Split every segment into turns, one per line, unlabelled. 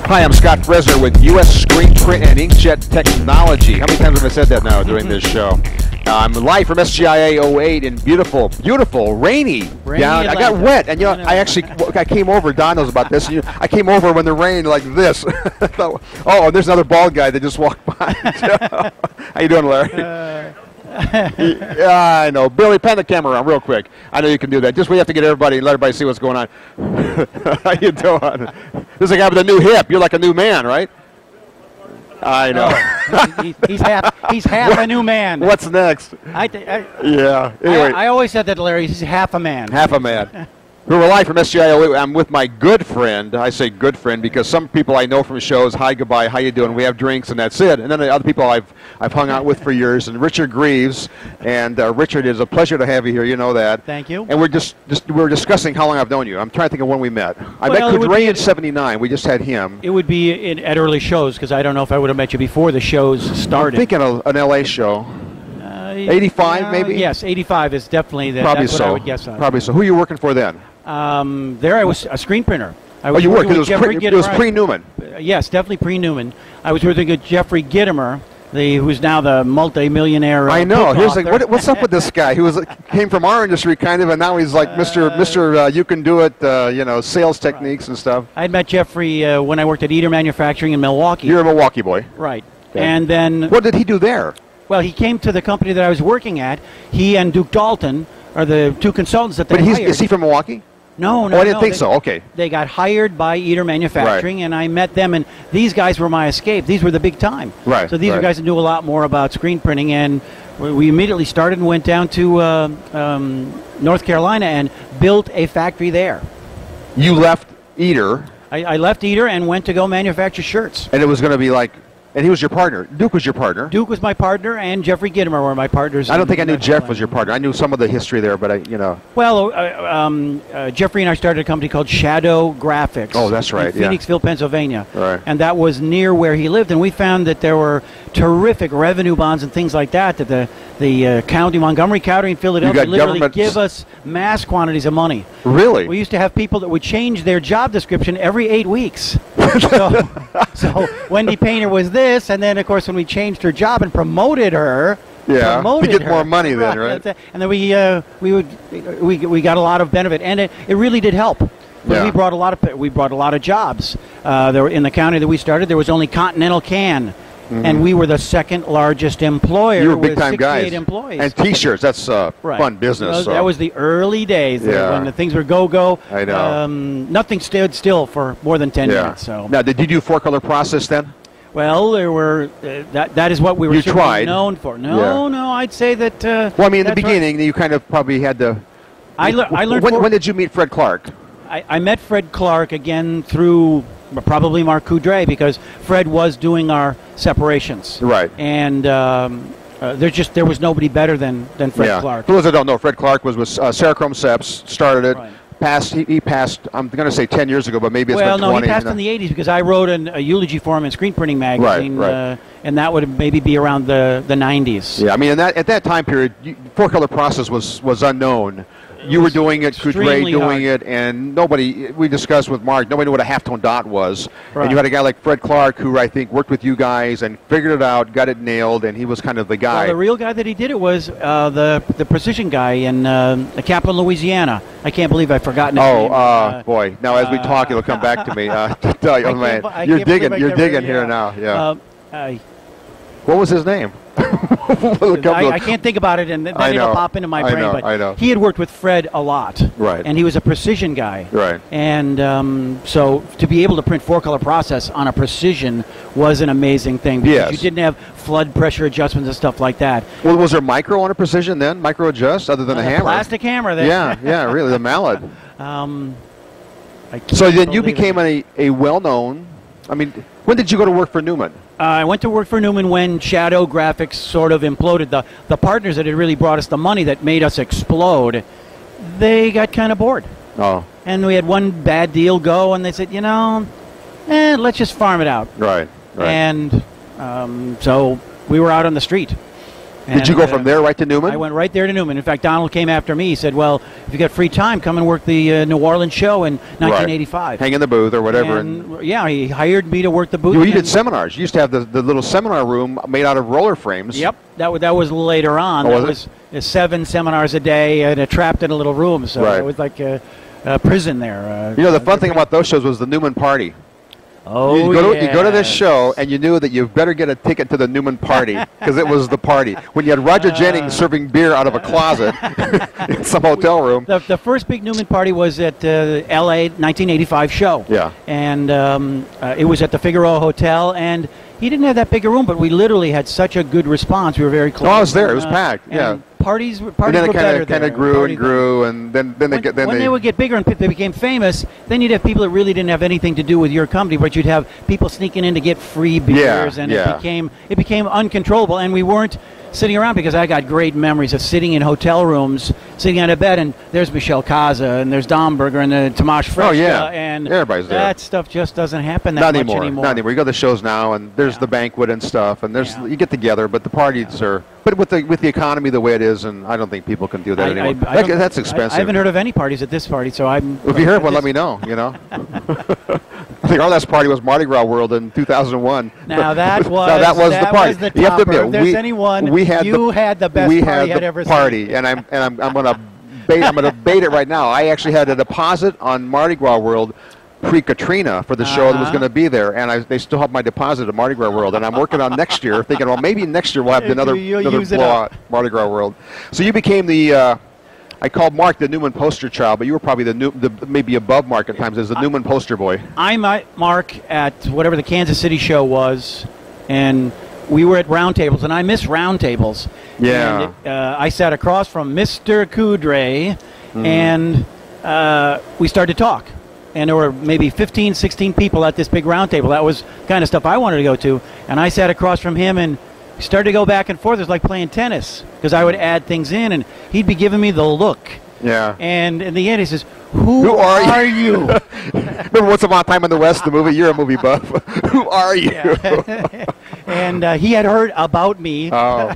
Hi, I'm Scott Fresener with U.S. Screen Print and Inkjet Technology. How many times have I said that now during this show? I'm live from SGIA 08 in beautiful, rainy down. I got wet, and I came over. Don knows about this. I came over when the rain like this. Oh, there's another bald guy that just walked by. How you doing, Larry? Yeah, I know. Billy, pan the camera around real quick. I know you can do that. Just we have to get everybody, let everybody see what's going on. How you doing? This is a guy with a new hip. You're like a new man, right? I know.
Oh, he's half a new man.
What's next? Yeah. Anyway,
I always said that, Larry. He's half a man.
Half a man. We're live from SGIO. I'm with my good friend. I say good friend because some people I know from shows, hi, goodbye, how you doing? We have drinks and that's it. And then the other people I've hung out with for years. And Richard Greaves. And Richard, it's a pleasure to have you here. You know that.
Thank you.
And we're discussing how long I've known you. I'm trying to think of when we met. I met Kudre in '79. We just had him.
It would be at early shows because I don't know if I would have met you before the shows started.
I'm thinking an LA show. 85 maybe?
Yes, 85 is definitely
Probably
that's
so.
what I would guess on.
Probably so. Who are you working for then?
There I was a screen printer.
You worked because it was pre-Newman.
Yes, definitely pre-Newman. I was working with Jeffrey Gittimer, who's now the multi-millionaire.
I know. Here's what's up with this guy? He came from our industry kind of, and now he's like Mr. You can do it. Sales techniques and stuff.
I had met Jeffrey when I worked at Eater Manufacturing in Milwaukee.
You're a Milwaukee boy,
right?
Okay.
And then
what did he do there?
Well, he came to the company that I was working at. He and Duke Dalton are the two consultants that they hired.
Is he from Milwaukee?
No.
I didn't think so. Okay.
They got hired by Eater Manufacturing, and I met them, and these guys were my escape. These were the big time.
Right.
So these are guys that knew a lot more about screen printing, and we immediately started and went down to North Carolina and built a factory there.
You left Eater.
I left Eater and went to go manufacture shirts.
And it was going to be like... And he was your partner. Duke was your partner.
Duke was my partner, and Jeffrey Gittimer were my partners.
I don't think I knew Jeff was your partner. I knew some of the history there, but
Well, Jeffrey and I started a company called Shadow Graphics.
Oh, that's right.
In Phoenixville, Pennsylvania.
Right.
And that was near where he lived, and we found that there were terrific revenue bonds and things like that. That the county, Montgomery County, and Philadelphia, literally give us mass quantities of money.
Really?
We used to have people that would change their job description every 8 weeks. So Wendy Painter was this, and then of course when we changed her job and promoted her,
to get more money then, right?
And then we got a lot of benefit, and it really did help. But we brought a lot of jobs. There were, in the county that we started, there was only Continental Can. Mm-hmm. And we were the second largest employer.
You were big-time guys.
Employees.
And T-shirts, that's fun business.
That was the early days when the things were go-go.
I know.
Nothing stood still for more than 10 minutes. So.
Now, did you do four-color process then?
Well, there were that is what we were known for. No, I'd say that...
well, I mean, in the beginning, you kind of probably had to...
I learned...
When did you meet Fred Clark?
I met Fred Clark again through... probably Mark Kudre, because Fred was doing our separations. Right. And there was nobody better than Fred Clark.
For those that don't know, Fred Clark was with Serachrome Seps, started it. Right. He passed, I'm going to say 10 years ago, but maybe it's been 20.
Well, no, he passed in the 80s because I wrote a eulogy for him in Screen Printing Magazine, and that would maybe be around the 90s.
Yeah, I mean, at that time period, four-color process was unknown. You were doing it, Kudre doing it, and we discussed with Mark, nobody knew what a halftone dot was. Right. And you had a guy like Fred Clark who I think worked with you guys and figured it out, got it nailed, and he was kind of the guy.
Well, the real guy that he did it was the precision guy in the capital, Louisiana. I can't believe I've forgotten his name.
Oh, boy. Now, as we talk, it'll come back to me. You're digging here now. Yeah. What was his name?
I can't think about it, and then it'll pop into my brain. But he had worked with Fred a lot,
right?
And he was a precision guy,
right?
And so to be able to print four-color process on a precision was an amazing thing because you didn't have flood pressure adjustments and stuff like that.
Well, was there micro on a precision then? Micro adjust other than a hammer?
Plastic hammer.
Yeah, really, the mallet. So then you became a well-known. I mean, when did you go to work for Newman?
I went to work for Newman when Shadow Graphics sort of imploded. The partners that had really brought us the money that made us explode, they got kind of bored.
Oh.
And we had one bad deal go, and they said, let's just farm it out.
Right.
And so we were out on the street.
Did you go from there right to Newman?
I went right there to Newman. In fact, Donald came after me. He said, well, if you got free time, come and work the New Orleans show in 1985.
Right. Hang in the booth or whatever.
And yeah, he hired me to work the booth.
You did seminars. You used to have the little seminar room made out of roller frames.
Yep. That was later on.
Oh,
that was 7 seminars a day and trapped in a little room. So it was like a prison there.
The fun thing about those shows was the Newman party.
Oh,
you go to this show, and you knew that you better get a ticket to the Newman party because it was the party. When you had Roger Jennings serving beer out of a closet in some hotel room.
The first big Newman party was at L.A. 1985 show.
Yeah.
And it was at the Figueroa Hotel, and he didn't have that big a room, but we literally had such a good response. We were very close.
Oh, I was there. It was packed. Yeah.
Parties were
and then
better
it kind of grew and grew, and then
they would get bigger and they became famous. Then you'd have people that really didn't have anything to do with your company, but you'd have people sneaking in to get free beers, and it became uncontrollable. And we weren't sitting around because I got great memories of sitting in hotel rooms, sitting on a bed, and there's Michelle Kaza, and there's Domberger, and Tomasz Freszka.
Oh, yeah.
And
everybody's there.
That stuff just doesn't happen that
Not
much
anymore. Not anymore. You go to the shows now, and there's the banquet and stuff, and you get together, but the parties are... But with the economy the way it is, and I don't think people can do that anymore. That's expensive.
I haven't heard of any parties at this party, so I'm...
If you heard one, let me know, I think our last party was Mardi Gras World in 2001.
Now that was
the party.
Was the
you have to admit,
if there's anyone, you had the best party I'd ever seen.
And I'm going to bait it right now. I actually had a deposit on Mardi Gras World pre-Katrina for the show that was going to be there, and they still have my deposit at Mardi Gras World, and I'm working on next year, thinking, well, maybe next year we'll have another blowout Mardi Gras World. So you became the... I called Mark the Newman poster child, but you were probably the maybe above Mark at times as the Newman poster boy. I met Mark at whatever the Kansas City show was, and we were at roundtables, and I miss roundtables. Yeah. And I sat across from Mr. Coudray, and we started to talk. And there were maybe 15, 16 people at this big roundtable. That was kind of stuff I wanted to go to. And I sat across from him, and we started to go back and forth. It was like playing tennis because I would add things in, and he'd be giving me the look. Yeah. And in the end, he says, Who are you? Remember Once Upon a Time in the West, the movie? You're a movie buff. Who are you? Yeah. And he had heard about me. Or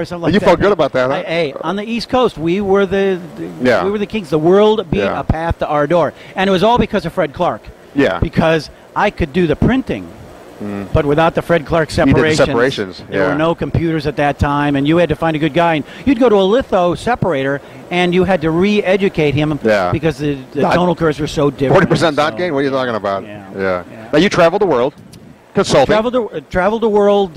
something like that. You felt good about that, huh? Hey, on the East Coast, we were the kings. The world being a path to our door. And it was all because of Fred Clark. Yeah. Because I could do the printing. But without the Fred Clark separations, there were no computers at that time, and you had to find a good guy. And you'd go to a litho separator, and you had to re-educate him because the tonal curves were so different. 40% dot gain? What are you talking about? Yeah. Now, you traveled the world. Consulting. Traveled the world.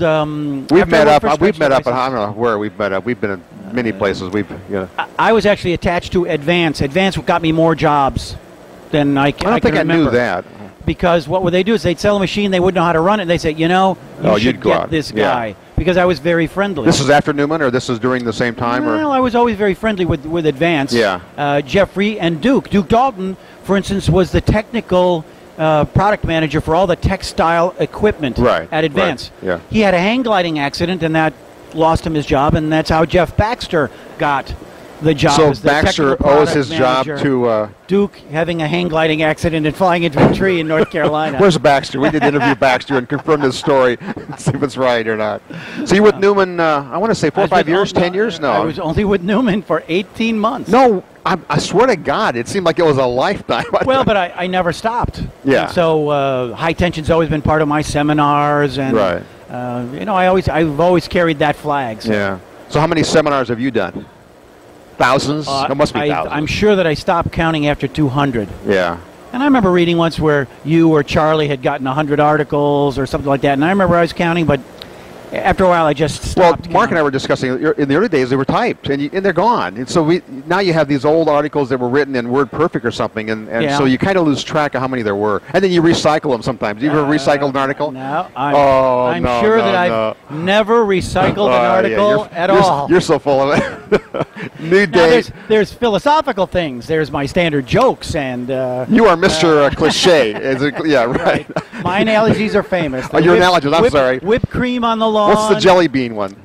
We've met up. I don't know where we've met up. We've been in many places. I was actually attached to Advance. Advance got me more jobs than I don't think I knew that. Because what would they do is they'd sell a machine, they wouldn't know how to run it, and they'd say, you should get this guy. Because I was very friendly. This is after Newman, or this is during the same time? Well, I was always very friendly with Advance. Yeah. Jeffrey and Duke. Duke Dalton, for instance, was the technical product manager for all the textile equipment at Advance. Right. Yeah. He had a hang gliding accident, and that lost him his job, and that's how Jeff Baxter got the job. So as the Baxter owes his job to Duke having a hang gliding accident and flying into a tree in North Carolina. Where's Baxter? We did interview Baxter and confirm this story, see if it's right or not. So you were with Newman? I want to say 4 or 5 years, 10 years. No, I was only with Newman for 18 months. No, I swear to God, it seemed like it was a lifetime. Well, but I never stopped. Yeah. And so high tension's always been part of my seminars, and I've always carried that flag. So. Yeah. So how many seminars have you done? Thousands? There must be thousands. I'm sure that I stopped counting after 200. Yeah. And I remember reading once where you or Charlie had gotten 100 articles or something like that. And I remember I was counting, but after a while I just stopped. Well, Mark and I were discussing, in the early days they were typed, and they're gone. And so now you have these old articles that were written in WordPerfect or something, and so you kind of lose track of how many there were. And then you recycle them sometimes. You ever recycled an article? No. I'm sure that I've never recycled an article at all. You're so full of it. New day. There's philosophical things. There's my standard jokes, and you are Mr. Cliche. Yeah, right. My analogies are famous. Your analogies. I'm sorry. Whipped cream on the lawn. What's the jelly bean one?